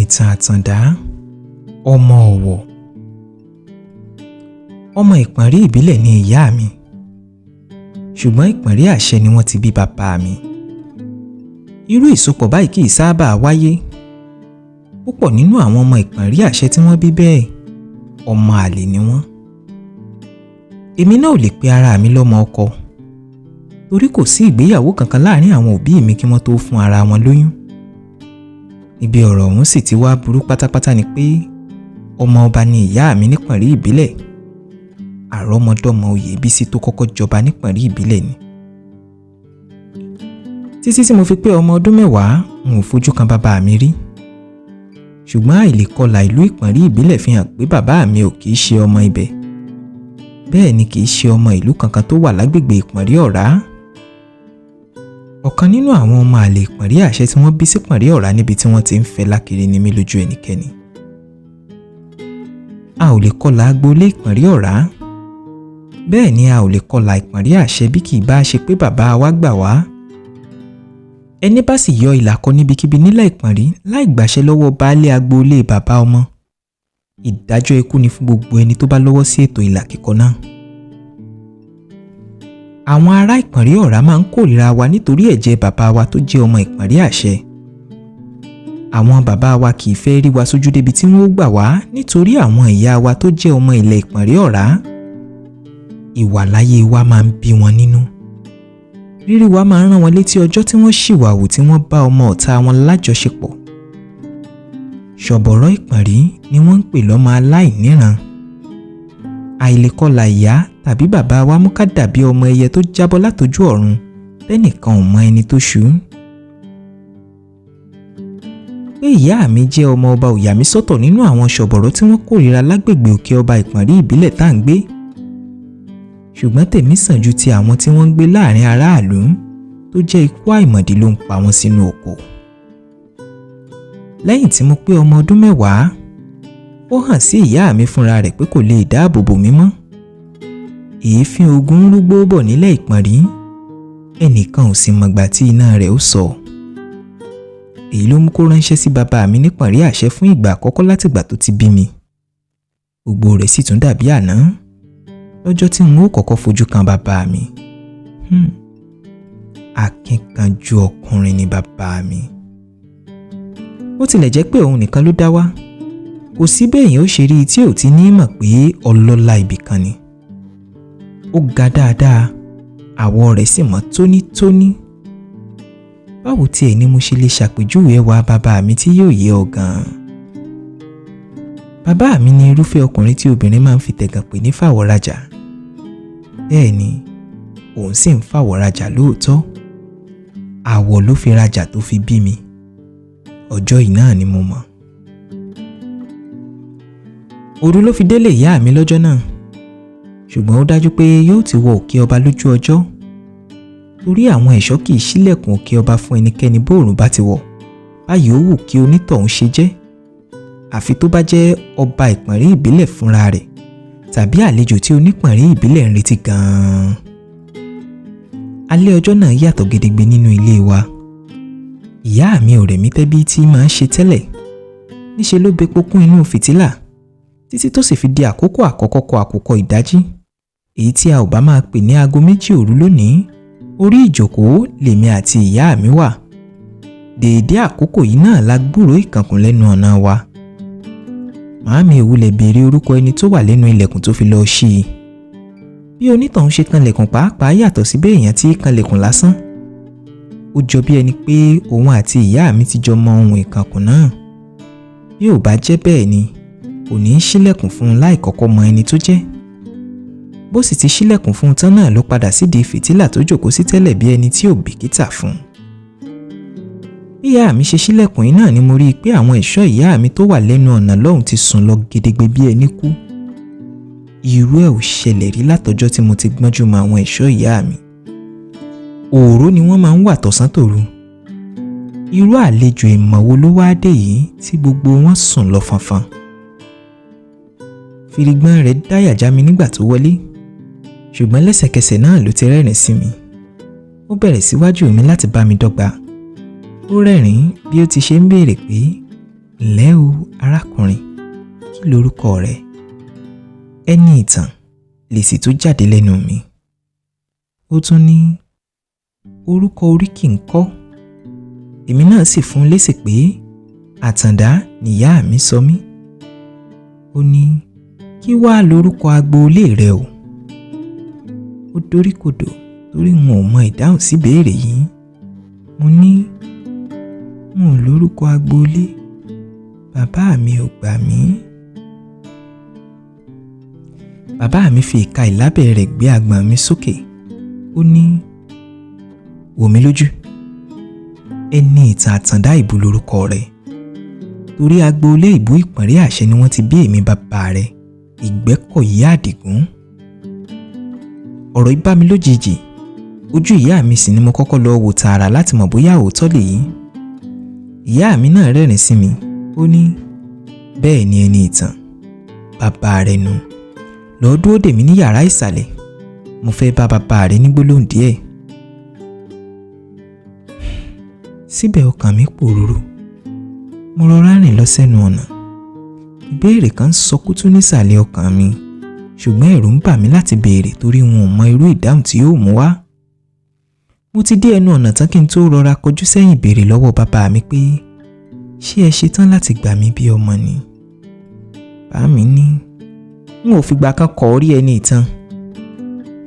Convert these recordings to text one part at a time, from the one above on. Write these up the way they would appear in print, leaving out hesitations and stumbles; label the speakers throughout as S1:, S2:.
S1: Ẹnìtàn Àtàndá, ọmọ Ọ̀wọ̀. Ọmọ ìpọ̀nrí ìbílẹ̀ ni ìyá mi, ṣùgbọ́n ìpọ̀nrí àṣẹ ni wọ́n ti bí bàbá mi. Irú ìsopọ̀ báyìí kì í sábà wáyé. Púpọ̀ nínú àwọn ọmọ ìpọ̀nrí àṣẹ tí wọ́n bí bẹ́ẹ̀, ọmọ àlè ni wọ́n. Èmi náà ò lè pe ara mi lọ́mọ ọkọ, torí kò sí ìgbéyàwó kankan láàrin àwọn òbí mi kí wọ́n tó fún ara wọn lóyún. Ibi ọ̀rọ̀ ọ̀hún sì ti wá burú pátápátá ni pé ọmọ ọba ni ìyá mi nípọ̀nrí ìbílẹ̀. Àrọ́mọdọ́mọ Oyèbísí tó kọ́kọ́ jọba nípọ̀nrí ìbílẹ̀ ni. Títí tí mo fi pé ọmọ ọdún 10 n ò fojú kan bàbá mi rí. Ṣùgbọ́n àìlèkọlà ìlú ìpọ̀nrí ìbílẹ̀ fi hàn pé bàbá mi ò kìí ṣe ọmọ ibẹ̀. Bẹ́ẹ̀ ni kìí ṣe ọmọ ìlú kankan tó wà lágbègbè ìpọ̀nrí ọ̀rá. Ọ̀kan nínú àwọn ọmọ àlè ìpọ̀nrí àṣẹ tí wọ́n bí sí ìpọ̀nrí ọ̀rá níbi tí wọ́n ti ń fẹ́ lákiri ni mí lójú ẹnikẹ́ni. A ò lè kọlà agboolé ìpọ̀nrí ọ̀rá. Bẹ́ẹ̀ ni a ò lè kọlà ìpọ̀nrí àṣẹ bí kì í bá ṣe pé bàbá wa gbà wá. Ẹni bá sì yọ ìlà kọ níbikíbi nílẹ̀ ìpọ̀nrí láì gbàṣẹ lọ́wọ́ baálé agboolé bàbá ọmọ, ìdájọ́ ikú ni fún gbogbo ẹni tó bá lọ́wọ́ sí ètò ìlà kíkọ náà. Àwọn ará ìpọ̀nrí ọ̀rá máa ń kórìíra wa nítorí ẹ̀jẹ̀ bàbá wa tó jẹ́ ọmọ ìpọ̀nrí àṣẹ. Àwọn bàbá wa kì í fẹ́ rí wa sójú débi tí wọ́n ó gbà wá nítorí àwọn ìyá wa tó jẹ́ ọmọ ilẹ̀ ìpọ̀nrí ọ̀rá. Ìwàláyé wa máa ń bí wọn nínú. Rírí wa máa ń rán wọn létí ọjọ́ tí wọ́n ṣìwàwù tí wọ́n bá ọmọ ọ̀tá wọn lájọṣepọ̀. Ṣọ̀bọ̀rọ̀ ìpọ̀nrí ni wọ́n ń pè lọ́mọ aláìníran. Àìlèkọlà ìyá tàbí bàbá wa mú ká dàbí ọmọ ẹyẹ tó jábọ́ látojú ọ̀run tẹ́nìkan ò mọ ẹni tó ṣú. Pé ìyá mi jẹ́ ọmọ ọba ò yà mí sọ́tọ̀ nínú àwọn ṣọ̀bọ̀rọ̀ tí wọ́n kórìíra lágbègbè òkè ọba ìpọ̀nrí ìbílẹ̀ tá à ń gbé. Ṣùgbọ́n tèmi sàn ju ti àwọn tí wọ́n ń gbé láàrin aráàlú tó jẹ́ ikú àìmọ̀dí ló ń pa wọn sínú oko. Lẹ́yìn tí mo pé ọmọ ọdún 10, ó hàn sí ìyá mi fúnra rẹ̀ pé kò lè dáàbò bò mí mọ́. Èéfín ogun ń rúgbó bọ̀ nílẹ̀ ìpọ̀nrí, ẹnìkan ò sì mọ̀gbà tí iná rẹ̀ ó sọ. Èyí ló mú kó ránṣẹ́ sí bàbá mi nípọ̀nrí àṣẹ fún ìgbà àkọ́kọ́ látìgbà tó ti bí mi. Gbogbo rẹ̀ sì tún dàbí àná lọ́jọ́ tí n ó kọ́kọ́ fojú kan bàbá mi. Akínkanjú ọkùnrin ni bàbá mi. Ó tilẹ̀ jẹ́ pé òun nìkan ló dá wá, kò sí bẹ́ẹ̀yàn ó ṣe rí tí ò ti ní mọ̀ pé ọlọ́lá ibìkan ni. Ó ga dáadáa, àwọ̀ rẹ̀ sì mọ́ tónítóní. Báwo tiẹ̀ ni mo ṣe lè ṣàpèjúwe ẹwà bàbá mi tí yóò yé ọ gan-an? Bàbá mi ni irúfẹ́ ọkùnrin tí obìnrin máa ń fi tẹ̀gàn pè ní fàwọ̀rajà. Bẹ́ẹ̀ ni, òun sì ń fàwọ̀rajà lóòótọ́. Àwọ̀ ló fi rajà tó fi bí mi. Ọjọ́ yìí náà ni mo mọ̀. Òru ló fi délé ìyá mi lọ́jọ́ náà. Ṣùgbọ́n ó dájú pé yóò ti wọ òkè ọba lójú ọjọ́. Torí àwọn ẹ̀ṣọ́ kì í ṣílẹ̀kùn òkè ọba fún ẹnikẹ́ni bóòrùn bá ti wọ̀. Báyìí ó wù kí onítọ̀hún ṣe jẹ́. Àfi tó bá jẹ́ ọba ìpọ̀nrí ìbílẹ̀ fúnra rẹ̀ tàbí àlejò tí onípọ̀nrí ìbílẹ̀ ń retí gan-an. Alẹ́ ọjọ́ náà yàtọ̀ gedegbe nínú ilé wa. Ìyá mi ò rẹ̀ mí tẹ́bí tí máa ń ṣe tẹ́lẹ̀. Níṣe ló bepo kún inú fìtílà títí tó sì fi di àkókò àkọ́kọ́ kọ àkùkọ ìdájí, èyí tí a ò bá máa pè ní aago 2 òru lónìí. Orí ìjókòó lèmi àti ìyá mi wà. Dèédé àkókò yìí náà la gbúròó ìkànkùn lẹ́nu ọ̀nà wa. Màámi ò wulẹ̀ béèrè orúkọ ẹni tó wà lẹ́nu ilẹ̀kùn tó fi lọ ṣí i. Bí onítọ̀hún ṣe kanlẹ̀kùn pàápàá yàtọ̀ sí bí èèyàn tí kanlẹ̀kùn lásán. Ó jọ bí ẹni pé òun àti ìyá mi ti jọ mọ ohun ìkànkùn náà. Bí ò bá jẹ́ bẹ́ẹ̀ ni, kò ní í ṣílẹ̀kùn fún un láì kọ́kọ́ mọ ẹni tó jẹ́. Bó sì ti ṣílẹ̀kùn fún un tán náà ló padà sídìí fìtílà tó jókòó sí tẹ́lẹ̀ bí ẹni tí ò bìkítà fún un. Bí ìyá mi ṣe ṣílẹ̀kùn yìí náà ni mo rí i pé àwọn ẹ̀ṣọ́ ìyá mi tó wà lẹ́nu ọ̀nà lọ́hùn ti sùn lọ gedegbe bí ẹni kú. Irú ẹ̀ ò ṣẹlẹ̀ rí látọjọ́ tí mo ti gbọ́njú mọ àwọn ẹ̀ṣọ́ ìyá mi. Òòró ni wọ́n máa ń wà tọ̀sán tòru. Irú àlejò ìmọ̀ wo ló wá dé yìí tí gbogbo wọn sùn lọ fanfan? Firigbọ́n rẹ̀ dáyà já mi nígbà tó wọlé, ṣùgbọ́n lẹ́sẹ̀kẹsẹ̀ náà ló ti rẹ́rìn sí mi. Ó bẹ̀rẹ̀ síwájú mi láti bá mi dọ́gba. Ó rẹ́rìn bí ó ti ṣe ń béèrè pé ǹlẹ́ o arákùnrin, kí lorúkọ rẹ? Eniitan lèsì tó jáde lẹ́nu mi. Ó tún ní orúkọ oríkì ńkọ́? Èmi náà sì fún un lésì pé Àtàndá nìyá mi sọ mí. Ó ní kí wá lorúkọ agboolé rẹ o? Ó doríkodò torí n ò mọ ìdáhùn sí ìbéèrè yìí. Mo ní n ò lórúkọ agboolé, bàbá mi ò gbà mí. Bàbá mi fi ìka ìlábẹ̀ rẹ̀ gbé agbọ̀n mi sókè. Ó ní wò mí lójú. Eniitan Àtàndá Ìbú lorúkọ rẹ̀. Torí agboolé Ìbú Ìpànrí Àṣẹ ni wọ́n ti bí èmi bàbá rẹ̀, Ìgbẹ́kọ̀yí Àdìgún. Ọ̀rọ̀ yìí bá mi lójijì. Ojú ìyá mi sì ni mo kọ́kọ́ lọ wò tààrà láti mọ̀ bóyá òótọ́ lèyí. Ìyá mi náà rẹ́rìn sí mi. Ó ní bẹ́ẹ̀ ni Eniitan, bàbá rẹ̀ nù. Lọ dúró dè mí ní yàrá ìsàlẹ̀. Mo fẹ́ bá bàbá rẹ̀ ní gbólóhùn díẹ̀. Síbẹ̀ ọkàn mi pòrúurú. Mo rọra rìn lọ sẹ́nu ọ̀nà. Ìbéèrè kan sọ kútú nísàlẹ̀ ọkàn mi, ṣùgbọ́n ẹ̀rù ń bà mí láti béèrè torí wọn ò mọ irú ìdáhùn tí yóò mú wá. Mo ti dé ẹnu ọ̀nà tán kí n tó rọra kọjú sẹ́yìn béèrè lọ́wọ́ bàbá mi pé ṣé ẹ ṣetán láti gbà mí bí ọmọ ni? Bàbá mi ní n ò fìgbà kan kọ̀ ọ́ rí Eniitan.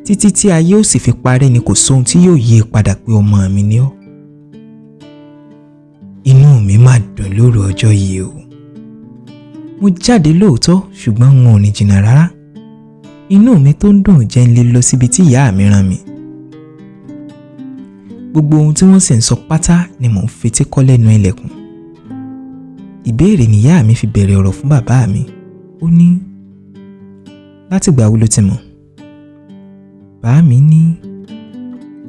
S1: Títí tí ayé ò sì fi parẹ́ ni kò sóhun tí yóò yí padà pé ọmọ mi ni ọ́. Inú mi máa dùn lóru ọjọ́ yìí o. Mo jáde lóòótọ́ ṣùgbọ́n n ò ní jìnnà rárá. Inú mi tó ń dùn jẹ́ n lè lọ síbi tí ìyá mi rán mi. Gbogbo ohun tí wọ́n sì ń sọ pátá ni mò ń fetí kọ́ lẹ́nu ilẹ̀kùn. Ìbéèrè nìyá mi fi bẹ̀rẹ̀ ọ̀rọ̀ fún bàbá mi. Ó ní láti ìgbà wo ló ti mọ̀? Bàbá mi ní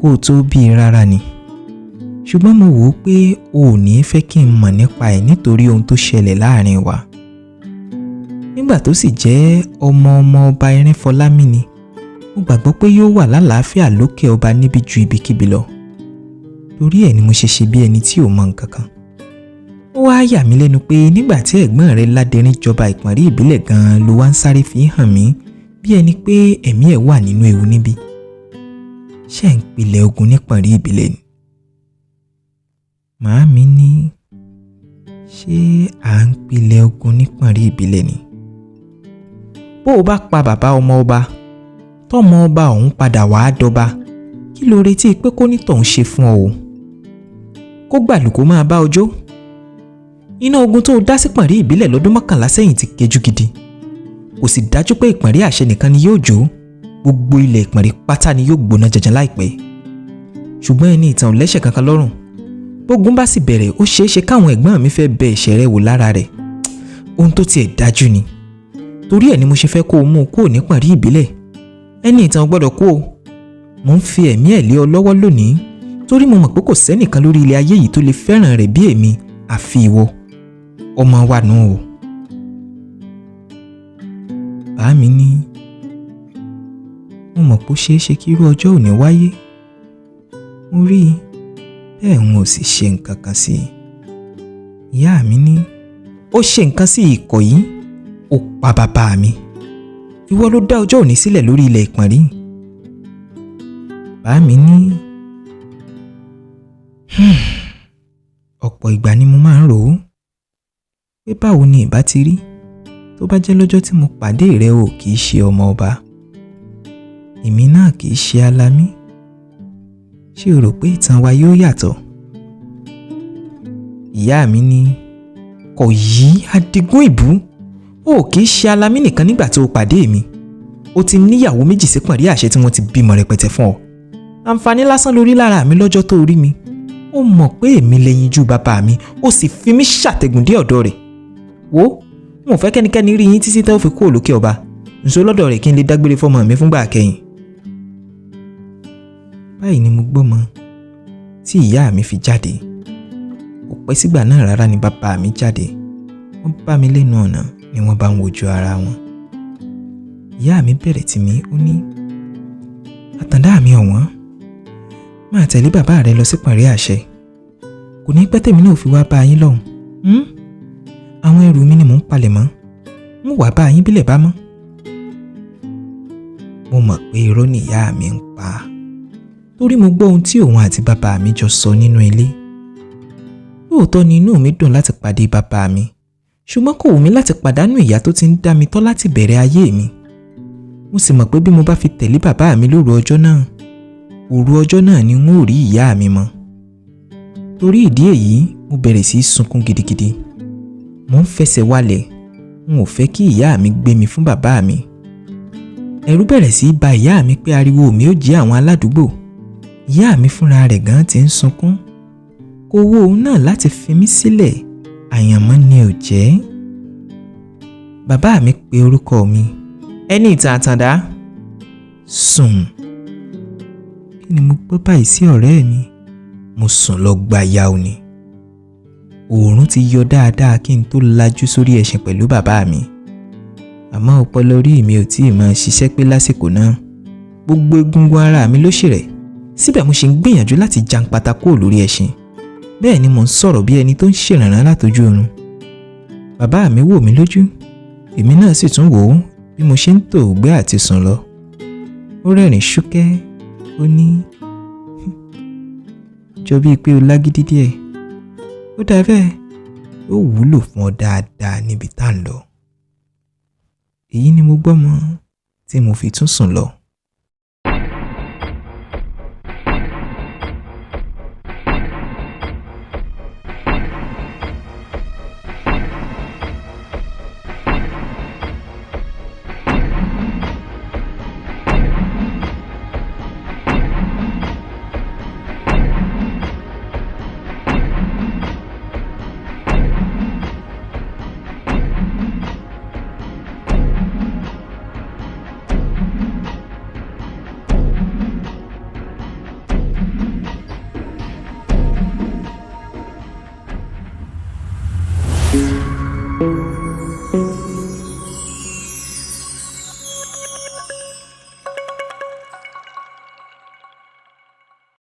S1: kó o tó bí rárá ni. Ṣùgbọ́n mo wò ó pé o ò ní fẹ́ kí n mọ̀ nípa ẹ̀ nítorí ohun tó ṣẹlẹ̀ láàrin wa. Nígbà tó sì jẹ́ ọmọ ọba Erinfọlámi ni, mo gbàgbọ́ pé yóò wà lálàáfíà lókè ọba níbi ju ibikíbi lọ. Torí ẹ̀ ni mo ṣe ṣe bí ẹni tí ò mọ nǹkan kan. Ó wá yà mí lẹ́nu pé nígbà tí ẹ̀gbọ́n rẹ̀ Ládẹrin jọba Ìpànrí ìbílẹ̀ gan-an ló wá ń sáré fi hàn mí bí ẹni pé ẹ̀mí ẹ̀ wà nínú ewu níbí. Ṣé ẹ̀ ń pilẹ̀ ogun nípànrí ìbílẹ̀ ni? Màámi ní ṣé à ń pilẹ̀ ogun nípànrí ìbílẹ̀ ni? Bó o bá pa bàbá ọmọ ọba, tọ́mọ ọba ọ̀hún padà wàá dọba, kí ló retí pé kó nítọ̀hún ṣe fún ọ o? Kó gbàlù kó máa bá ọjọ́. Iná ogun tó dá sí Ìpànrí ìbílẹ̀ lọ́dún 11 sẹ́yìn ti kejú gidi. Kò sì dájú pé Ìpànrí Àṣẹ nìkan ni yóò jó. Gbogbo ilẹ̀ Ìpànrí pátá ni yóò gbóná janjan láìpẹ́. Ṣùgbọ́n Eniitan ò lẹ́ṣẹ̀ kankan lọ́rùn. Bógun bá sì bẹ̀rẹ̀, ó ṣeéṣe káwọn ẹ̀gbọ́n mi fẹ́ bẹ ẹ̀ṣẹ̀ rẹ̀ wò lára rẹ̀. Ohun tó tiẹ̀ dájú ni. Torí ẹ̀ ni mo ṣe fẹ́ kó o mú kúrò ní Ìpànrí ìbílẹ̀. Eniitan ò gbọ́dọ̀ kú o. Mo ń fi ẹ̀mí ẹ̀ lé ọ lọ́wọ́ lónìí torí mo mọ̀ pé kò sẹ́nìkan lórí ilẹ̀ ayé yìí tó lè fẹ́ràn rẹ̀ bí èmi àfi ìwọ. Ọmọ wa nù o. Bàbá mi ní mo mọ̀ pé ó ṣeéṣe kí irú ọjọ́ òní wáyé. Mo rí i bẹ́ẹ̀ n ò sì ṣe nǹkan kan sí i. Ìyá mi ní ó ṣe nǹkan sí ikọ̀ yìí, ó pa bàbá mi. Ìwọ ló dá ọjọ́ òní sílẹ̀ lórí ilẹ̀ Ìpànrí. Bàbá mi ní ọ̀pọ̀ ìgbà ni mo máa ń rò ó pé báwo ni ìbá ti rí tó bá jẹ́ lọ́jọ́ tí mo pàdé rẹ o kì í ṣe ọmọ ọba, èmi náà kì í ṣe alámí. Ṣé o rò pé ìtàn wa yóò yàtọ̀? Ìyá mi ní kò yí Àdìgún Ìbú, o kì í ṣe alámí nìkan nígbà tó o pàdé mi. O ti níyàwó méjì sí Ìpànrí Àṣẹ tí wọ́n ti bímọ rẹpẹtẹ fún ọ. Àǹfààní lásán lórí lára mi lọ́jọ́ tó rí mi. Ó mọ̀ pé èmi lẹ́yinjú bàbá mi, ó sì fi mí ṣàtẹ̀gùn dé ọ̀dọ̀ rẹ̀. Wo, mo fẹ́ kẹ́nikẹ́ni rí yín títí tẹ́ ó fi kúrò lókè ọba. Ǹṣó lọ́dọ̀ rẹ̀ kí n lè dágbére fọ́mọ mi fúngbà kẹ́yìn. Báyìí ni mo gbọ́mọ tí ìyá mi fi jáde. Kò pẹ́ sígbà náà rárá ni bàbá mi jáde. Wọ́n bá mi lẹ́nu ọ̀nà ni wọ́n bá ń wojú ara wọn. Ìyá mi bẹ̀rẹ̀ tì mí, ó ní Àtàndá mi ọ̀wọ́n, máa tẹ̀lé bàbá rẹ lọ sí Ìpànrí Àṣẹ. Kò ní pẹ́ tèmi náà fi wá bá yín lọ́hùn. àwọn ẹrù mi ni mò ń palẹ̀ mọ́, mo wá bá yín bílẹ̀ bá mọ́. Mo mọ̀ pé irọ́ ni ìyá mi ń pa, torí mo gbọ́ ohun tí òun àti bàbá mi jọ sọ nínú ilé. Lóòótọ́ ni inú mi dùn láti pàdé bàbá mi, ṣùgbọ́n kò wù mí láti pàdánù ìyá tó ti ń dá mi tọ́ láti bẹ̀rẹ̀ ayé mi. Mo sì mọ̀ pé bí mo bá fi tẹ̀lé bàbá mi lóru ọjọ́ náà, òru ọjọ́ náà ni n ó rí ìyá mi mọ́. Torí ìdí èyí, mo bẹ̀rẹ̀ sí í sunkún gidigidi. Mo ń fẹsẹ̀ walẹ̀, n ò fẹ́ kí ìyá mi gbé mi fún bàbá mi. Ẹ̀rù bẹ̀rẹ̀ sí í ba ìyá mi pé ariwo mi ó jí àwọn aládùúgbò. Ìyá mi fúnra rẹ̀ gan ti ń sunkún. Kò wù òun náà láti fi mí sílẹ̀, àyànmọ́ ni ò jẹ́. Bàbá mi pe orúkọ mi, Eniitan Atanda. Sùn. Kí ni mo gbọ́ báyìí sí ọ̀rẹ́ mi? Mo sùn lọ gbàyà òní. Oòrùn ti yọ dáadáa kí n tó lajú sórí ẹṣin pẹ̀lú bàbá mi. Àmọ́ ọpọlọ orí mi ò tíì máa ṣiṣẹ́ pé lásìkò náà. Gbogbo egungun ara mi ló ṣèrẹ̀. Síbẹ̀ mo ṣe ń gbìyànjú láti jàǹpátá kúrò lórí ẹṣin. Bẹ́ẹ̀ ni mo ń sọ̀rọ̀ bí ẹni tó ń ṣèrànràn látojú oorun. Bàbá mi wò mí lójú, èmi náà sì tún wò ó bí mo ṣe ń tò ògbé àti sùn lọ. Ó rẹ́rìn ṣúkẹ́, ó ní, jọ bíi pé o lágídí díẹ̀. Ó dà bẹ́ẹ̀, ó wúlò fún ọ dáadáa níbi tá à ń lọ. Èyí ni mo gbọ́ mọ́ tí mo fi tún sùn lọ.